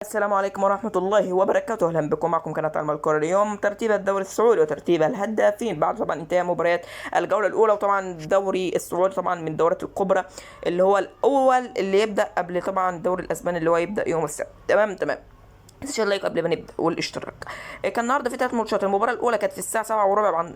السلام عليكم ورحمة الله وبركاته. أهلا بكم معكم قناة علم الكرة. اليوم ترتيب الدوري السعودي وترتيب الهدافين بعد طبعا انتهاء مباريات الجولة الأولى. وطبعا الدوري السعودي طبعا من الدورات الكبرى اللي هو الأول اللي يبدأ قبل طبعا الدوري الأسباني اللي هو يبدأ يوم السبت. تمام. تنساش اللايك قبل ما نبدا والاشتراك. كان النهارده في 3 ماتشات. المباراه الاولى كانت في الساعه 7:15 عن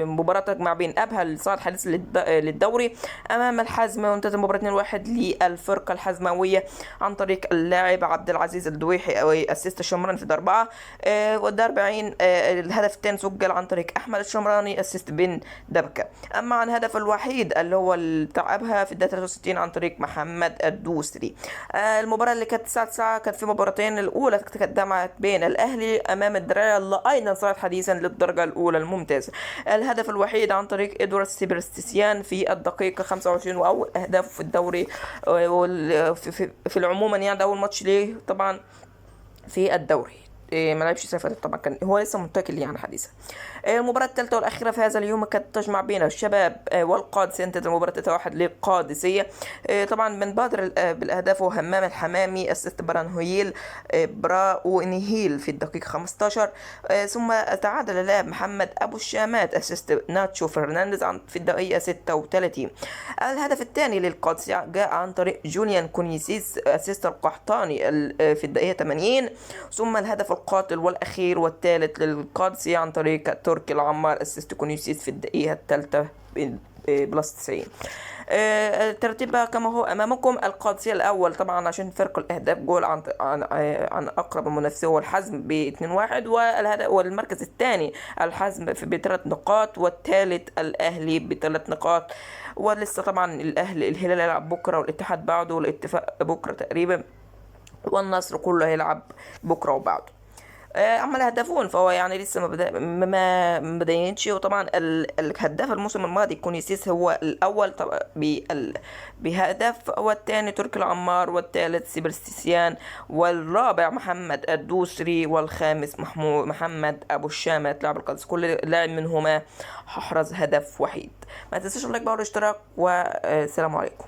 مباراه تجمع بين ابها الصاعد حديث للدوري امام الحزم، وانتهت المباراه 2-1 للفرقه الحزماويه عن طريق اللاعب عبد العزيز الدويحي او اسيست الشمراني في ضربه والدار 40. الهدف الثاني سجل عن طريق احمد الشمراني اسيست بن دبكه. اما عن الهدف الوحيد اللي هو بتاع ابها في الدقيقه 63 عن طريق محمد الدوسري. المباراه اللي كانت الساعه 9 كانت في مباراتين. الأولى تقدمت بين الأهلي أمام الدرع اللي أيضا صارت حديثا للدرجة الأولى الممتازة. الهدف الوحيد عن طريق إدوارد سيبرستيسيان في الدقيقة 25 وأول أهدافه في الدوري في العموم، يعني ده أول ماتش ليه طبعا في الدوري. ما لعبش سفر طبعا، كان هو لسه منتقل يعني حديثا. المباراة الثالثة والأخيرة في هذا اليوم كانت تجمع بين الشباب والقادسية. انتهت المباراة 3-1 للقادسية. طبعا من بادر بالأهداف هو همام الحمامي اسيست برانهويل براونيهيل في الدقيقة 15. ثم تعادل اللاعب محمد أبو الشامات اسيست ناتشو فرنانديز في الدقيقة 36. الهدف الثاني للقادسية جاء عن طريق جوليان كونيسيس اسيست القحطاني في الدقيقة 80. ثم الهدف القاتل والأخير والثالث للقادسية عن طريق تركي العمار اسيست كونيسيس في الدقيقة الثالثة بلس 90. الترتيب بقى كما هو امامكم. القادسيه الاول طبعا عشان فرق الاهداف جول عن اقرب المنافس هو الحزم ب 2-1، والمركز الثاني الحزم ب3 نقاط، والثالث الاهلي ب3 نقاط. ولسه طبعا الهلال يلعب بكره والاتحاد بعده والاتفاق بكره تقريبا، والنصر كله هيلعب بكره وبعده. اما الهدافون فهو يعني لسه ما بدينش. وطبعا الهداف الموسم الماضي كونيسيس هو الاول طبعا بهدف، والثاني تركي العمار، والثالث سيبرستيسيان، والرابع محمد الدوسري، والخامس محمد ابو الشامات لاعب القادس. كل لاعب منهما احرز هدف وحيد. ما تنساش اللايك بقى والاشتراك، والسلام عليكم.